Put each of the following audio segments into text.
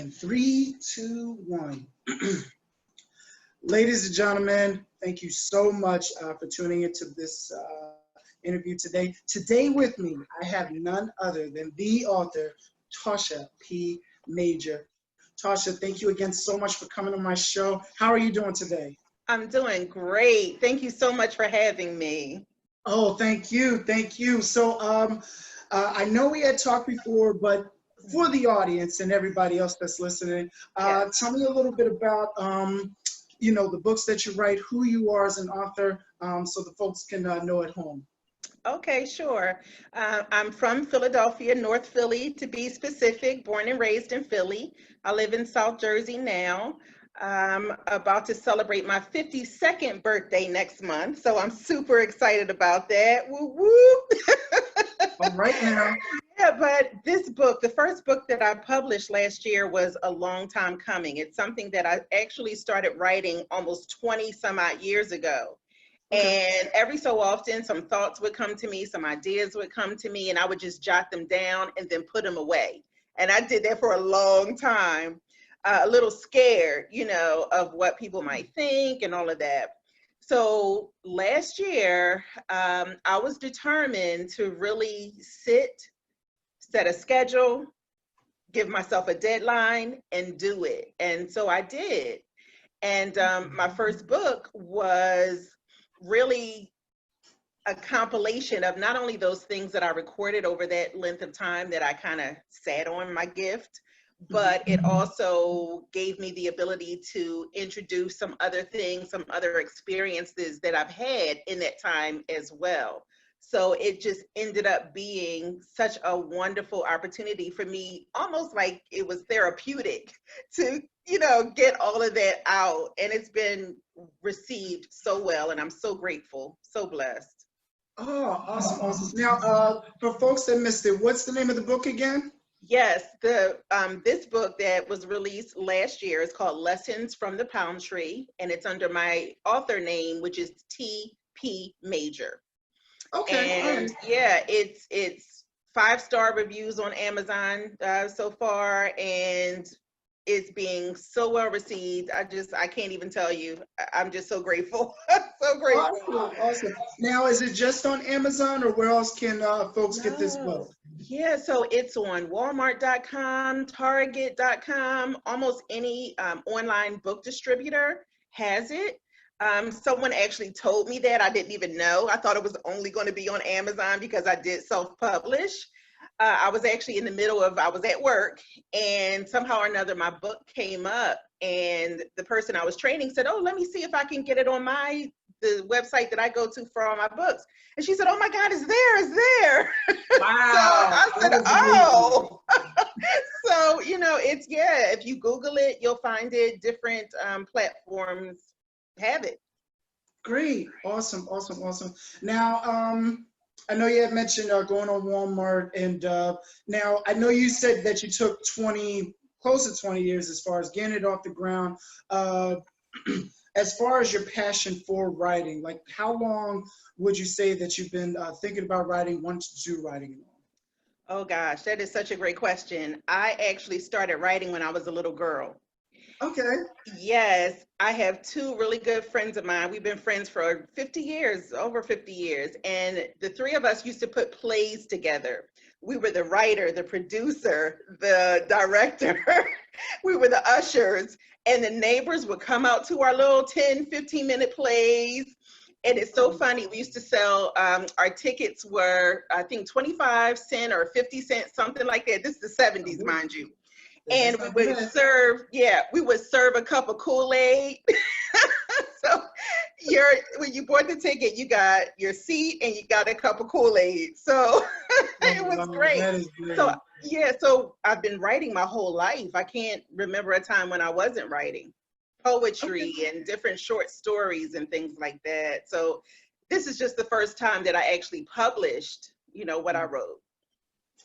And 3, 2, 1. Ladies and gentlemen, thank you so much for tuning into this interview today. Today with me, I have none other than the author, Tasha P. Major. Tasha, thank you again so much for coming on my show. How are you doing today? I'm doing great. Thank you so much for having me. Oh, thank you. Thank you. So I know we had talked before, but for the audience and everybody else that's listening, Yes. tell me a little bit about, the books that you write, who you are as an author, so the folks can know at home. Okay, sure. I'm from Philadelphia, North Philly, to be specific, born and raised in Philly. I live in South Jersey now. I'm about to celebrate my 52nd birthday next month, so I'm super excited about that. Woo woo! All right now. Yeah, but this book, the first book that I published last year, was a long time coming. It's something that I actually started writing almost 20 some odd years ago. Okay. And every so often, some thoughts would come to me, some ideas would come to me, and I would just jot them down and then put them away. And I did that for a long time, a little scared, of what people might think and all of that. So last year, I was determined to really set a schedule, give myself a deadline, and do it. And so I did. And my first book was really a compilation of not only those things that I recorded over that length of time that I kind of sat on my gift, but it also gave me the ability to introduce some other things, some other experiences that I've had in that time as well. So it just ended up being such a wonderful opportunity for me, almost like it was therapeutic to, get all of that out. And it's been received so well, and I'm so grateful, so blessed. Oh, awesome, awesome. Now, for folks that missed it, what's the name of the book again? Yes, this book that was released last year is called Lessons from the Palm Tree, and it's under my author name, which is T.P. Major. Okay. And yeah, it's 5-star reviews on Amazon so far, and it's being so well received. I can't even tell you. I'm just so grateful. So grateful. Awesome. Now, is it just on Amazon, or where else can folks get this book? Yeah, so it's on Walmart.com, Target.com, almost any online book distributor has it. Someone actually told me that. I didn't even know. I thought it was only going to be on Amazon because I did self-publish. I was actually I was at work, and somehow or another my book came up, and the person I was training said, "Oh, let me see if I can get it on the website that I go to for all my books." And she said, "Oh my God, it's there." Wow. So I said, "Oh." So, if you Google it, you'll find it. Different platforms have it. Great. Awesome. Now, I know you had mentioned going on Walmart, and now I know you said that you took close to 20 years as far as getting it off the ground. As far as your passion for writing, like how long would you say that you've been thinking about writing, wanting to do writing? Oh gosh, that is such a great question. I actually started writing when I was a little girl. Okay. Yes, I have 2 really good friends of mine. We've been friends for over 50 years. And the 3 of us used to put plays together. We were the writer, the producer, the director. We were the ushers. And the neighbors would come out to our little 10, 15-minute plays. And it's so funny. We used to sell, our tickets were, I think, 25 cents or 50 cents, something like that. This is the 70s, mind you. And we would serve a cup of Kool-Aid. So when you bought the ticket, you got your seat and you got a cup of Kool-Aid. So it was great. So I've been writing my whole life. I can't remember a time when I wasn't writing poetry and different short stories and things like that. So this is just the first time that I actually published, what I wrote.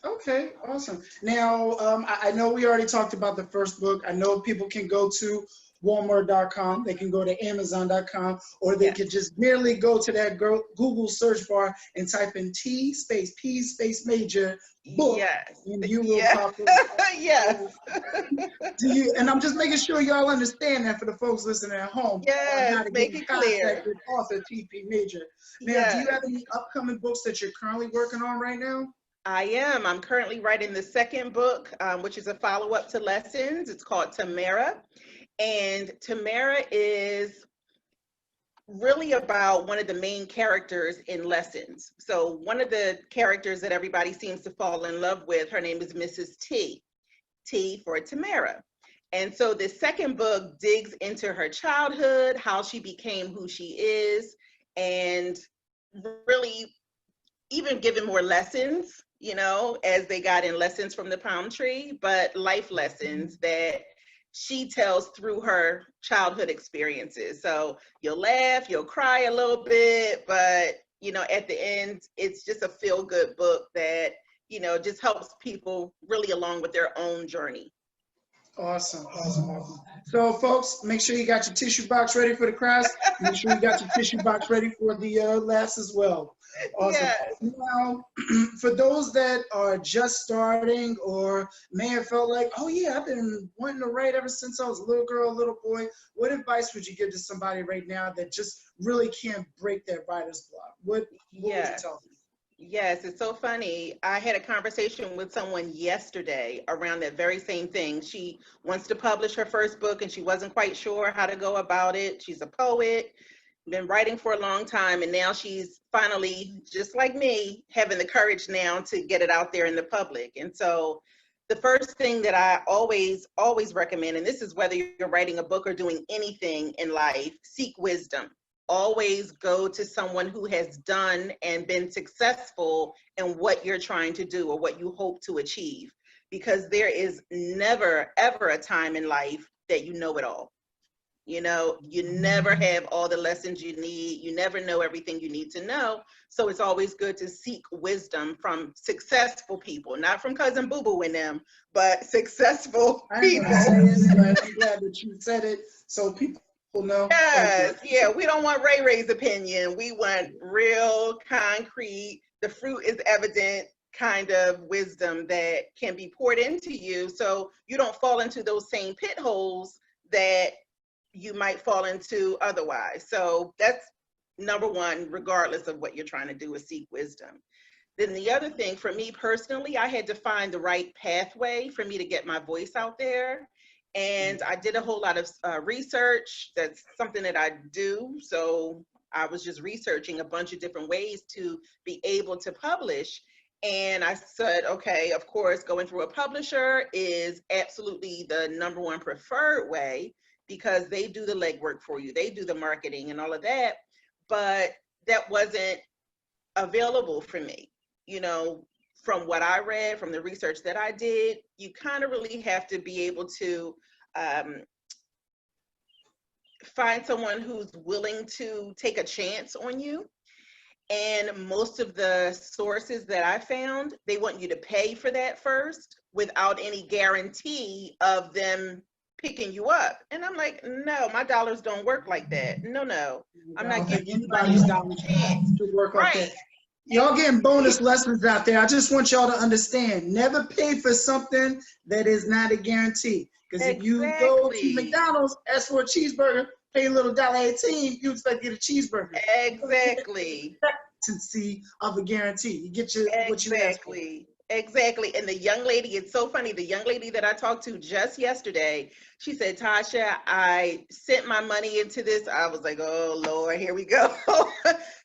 Okay, awesome. Now, I know we already talked about the first book. I know people can go to Walmart.com. They can go to Amazon.com, or they could just merely go to that Google search bar and type in T space P space major book, and you will pop up. Yes. And I'm just making sure y'all understand that for the folks listening at home. Yes, how to make get in it contact clear. with author TP Major. Now, do you have any upcoming books that you're currently working on right now? I am. I'm currently writing the second book, which is a follow-up to Lessons. It's called Tamara. And Tamara is really about one of the main characters in Lessons. So one of the characters that everybody seems to fall in love with, her name is Mrs. T. T for Tamara. And so the second book digs into her childhood, how she became who she is, and really even giving more lessons, you know, as they got in Lessons from the Palm Tree, but life lessons that she tells through her childhood experiences. So you'll laugh, you'll cry a little bit, but, you know, at the end, it's just a feel-good book that, you know, just helps people really along with their own journey. Awesome. So, folks, make sure you got your tissue box ready for the crafts. Make sure you got your tissue box ready for the laughs as well. Awesome. Yes. Now, for those that are just starting or may have felt like, oh yeah, I've been wanting to write ever since I was a little girl, a little boy, what advice would you give to somebody right now that just really can't break that writer's block? What would you tell them? Yes, it's so funny. I had a conversation with someone yesterday around that very same thing. She wants to publish her first book and she wasn't quite sure how to go about it. She's a poet, been writing for a long time, and now she's finally, just like me, having the courage now to get it out there in the public. And so the first thing that I always recommend, and this is whether you're writing a book or doing anything in life, seek wisdom. Always go to someone who has done and been successful in what you're trying to do or what you hope to achieve, because there is never, ever a time in life that you know it all. You know, you never have all the lessons you need. You never know everything you need to know. So it's always good to seek wisdom from successful people, not from Cousin Boo Boo and them, but successful people. I'm glad that you said it so people know. Yes, yeah, we don't want Ray Ray's opinion. We want real, concrete, the fruit is evident kind of wisdom that can be poured into you so you don't fall into those same pit holes that you might fall into otherwise. So that's number one, regardless of what you're trying to do, is seek wisdom. Then the other thing for me personally, I had to find the right pathway for me to get my voice out there. And I did a whole lot of research. That's something that I do. So I was just researching a bunch of different ways to be able to publish. And I said, okay, of course, going through a publisher is absolutely the number one preferred way because they do the legwork for you. They do the marketing and all of that. But that wasn't available for me. You know, from what I read, from the research that I did, you kind of really have to be able to find someone who's willing to take a chance on you. And most of the sources that I found, they want you to pay for that first without any guarantee of them picking you up. And I'm like, no, my dollars don't work like that. No, I'm not giving anybody's dollars a chance to work like that. Y'all getting bonus lessons out there. I just want y'all to understand, never pay for something that is not a guarantee. Because if you go to McDonald's, ask for a cheeseburger, pay a little $1.18, you expect to get a cheeseburger. Exactly. Expectancy of a guarantee. You get your what you ask for. Exactly. And the young lady, it's so funny, the young lady that I talked to just yesterday, she said, Tasha, I sent my money into this. I was like, oh Lord, here we go.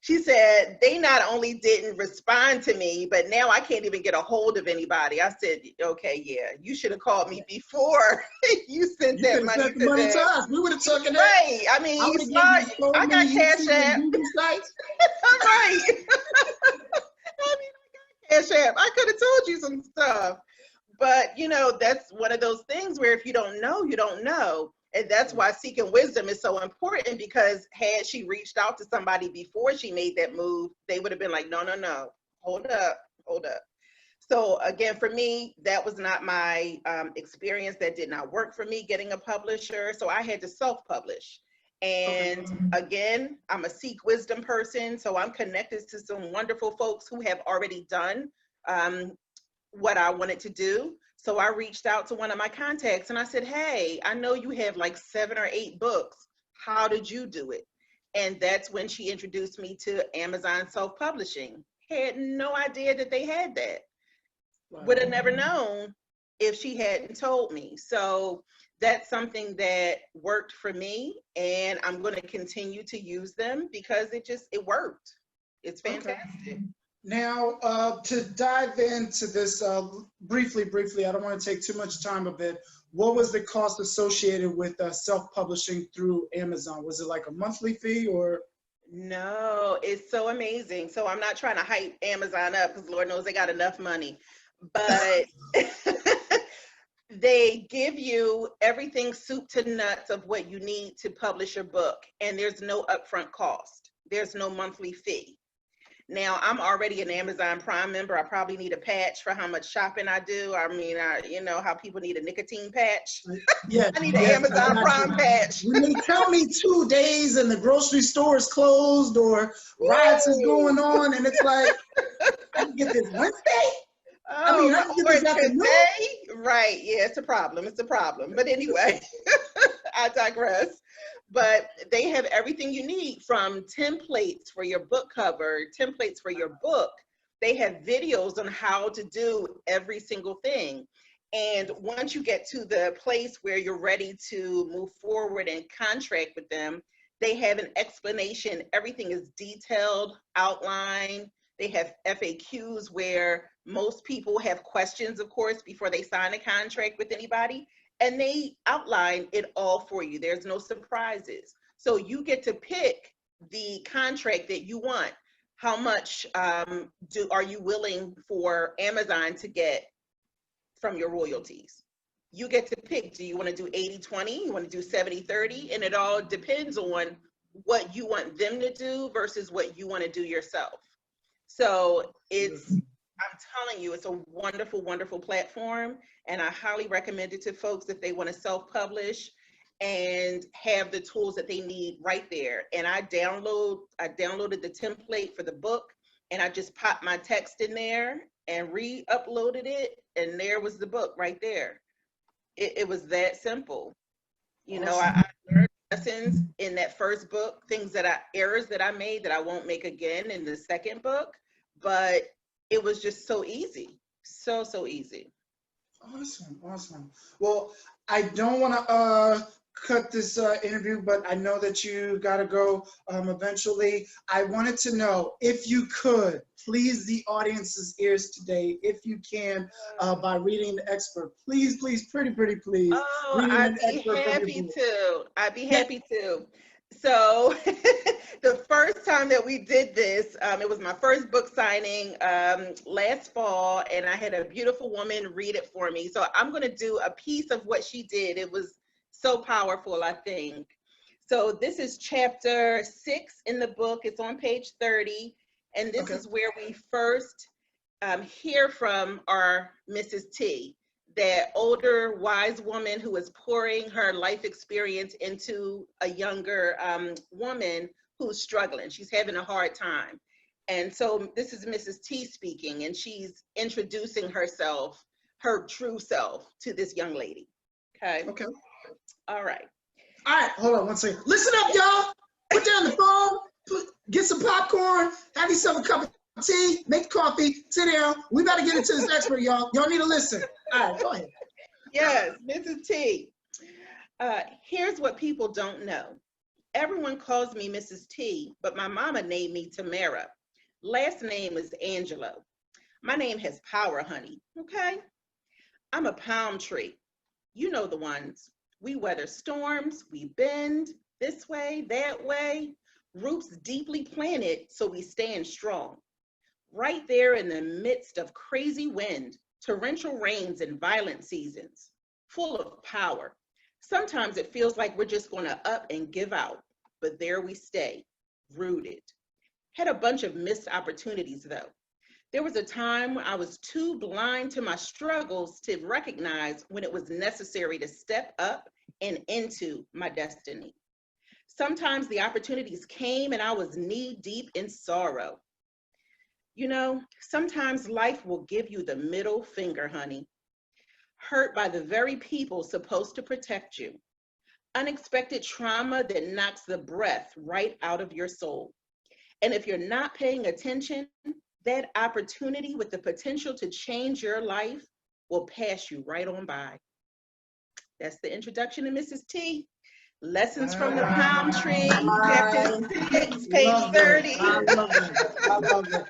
She said, they not only didn't respond to me, but now I can't even get a hold of anybody. I said, okay, yeah, you should have called me before you sent that money sent the money to us. We would have taken that. Right. I mean, I got Cash App. Right. Cash App. I could have told you some stuff. But, you know, that's one of those things where if you don't know, you don't know. And that's why seeking wisdom is so important, because had she reached out to somebody before she made that move, they would have been like, no, hold up. So again, for me, that was not my experience. That did not work for me, getting a publisher. So I had to self-publish. And again, I'm a seek wisdom person. So I'm connected to some wonderful folks who have already done what I wanted to do. So I reached out to one of my contacts and I said, hey, I know you have like 7 or 8 books. How did you do it? And that's when she introduced me to Amazon self-publishing. Had no idea that they had that. Wow. Would have never known if she hadn't told me. So that's something that worked for me, and I'm going to continue to use them because it worked. It's fantastic. Okay. Now, to dive into this briefly, I don't want to take too much time of it. What was the cost associated with self-publishing through Amazon? Was it like a monthly fee or? No, it's so amazing. So I'm not trying to hype Amazon up because Lord knows they got enough money, but they give you everything soup to nuts of what you need to publish your book, and there's no upfront cost. There's no monthly fee. Now, I'm already an Amazon Prime member. I probably need a patch for how much shopping I do. I mean, you know how people need a nicotine patch? Yeah, I need an Amazon Prime patch. When they tell me 2 days and the grocery store is closed or riots is going on, and it's like, I can get this Wednesday? I mean, I can get this afternoon? Right, yeah, it's a problem. It's a problem. But anyway, I digress. But they have everything you need, from templates for your book cover, templates for your book. They have videos on how to do every single thing. And once you get to the place where you're ready to move forward and contract with them, they have an explanation. Everything is detailed, outlined. They have FAQs where most people have questions, of course, before they sign a contract with anybody. And they outline it all for you. There's no surprises. So you get to pick the contract that you want. How much are you willing for Amazon to get from your royalties? You get to pick. Do you want to do 80-20? You want to do 70-30? And it all depends on what you want them to do versus what you want to do yourself. So I'm telling you, it's a wonderful, wonderful platform, and I highly recommend it to folks if they want to self-publish and have the tools that they need right there. And I downloaded the template for the book, and I just popped my text in there and re-uploaded it, and there was the book right there. It was that simple. You know, I learned lessons in that first book, errors that I made that I won't make again in the second book, but it was just so easy, so easy. Awesome. Well, I don't want to cut this interview, but I know that you got to go eventually. I wanted to know if you could please the audience's ears today, if you can, by reading the expert. Please, pretty please. Oh, I'd be happy to. So the first time that we did this, it was my first book signing last fall, and I had a beautiful woman read it for me. So I'm going to do a piece of what she did. It was so powerful, I think. So this is chapter 6 in the book. It's on page 30, and this is where we first hear from our Mrs. T, that older, wise woman who is pouring her life experience into a younger woman who's struggling. She's having a hard time. And so this is Mrs. T speaking, and she's introducing herself, her true self, to this young lady. Okay. All right. Hold on one second. Listen up, y'all. Put down the phone, get some popcorn, have yourself a cup of tea, make coffee, sit down. We got to get into this expert, y'all. Y'all need to listen. All right, go ahead. Yes, Mrs. T. Here's what people don't know. Everyone calls me Mrs. T, but my mama named me Tamara. Last name is Angelo. My name has power, honey, okay? I'm a palm tree. You know the ones. We weather storms, we bend this way, that way. Roots deeply planted so we stand strong. Right there in the midst of crazy wind, torrential rains and violent seasons, full of power. Sometimes it feels like we're just gonna up and give out, but there we stay, rooted. Had a bunch of missed opportunities though. There was a time when I was too blind to my struggles to recognize when it was necessary to step up and into my destiny. Sometimes the opportunities came and I was knee deep in sorrow. You know, sometimes life will give you the middle finger, honey, hurt by the very people supposed to protect you. Unexpected trauma that knocks the breath right out of your soul. And if you're not paying attention, that opportunity with the potential to change your life will pass you right on by. That's the introduction to Mrs. T. Lessons from the Palm Tree, chapter 6, page Love 30. it. I love it. I love it.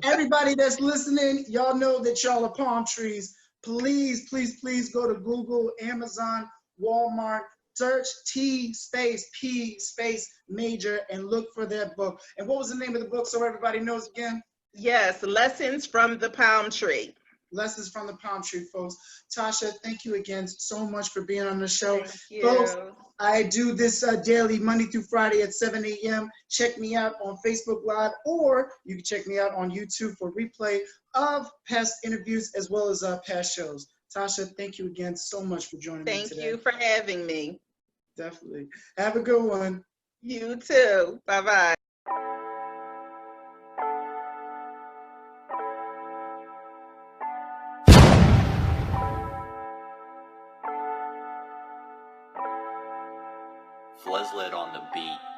Everybody that's listening, y'all know that y'all are palm trees. Please, please, please go to Google, Amazon, Walmart, search T space P space major and look for that book. And what was the name of the book so everybody knows again? Yes, Lessons from the Palm Tree. Lessons from the Palm Tree, folks. Tasha, thank you again so much for being on the show. Thank you. Folks, I do this daily, Monday through Friday at 7 a.m. Check me out on Facebook Live, or you can check me out on YouTube for replay of past interviews as well as past shows. Tasha, thank you again so much for joining me today. Thank you for having me. Definitely. Have a good one. You too. Bye-bye. Fleslet on the beat.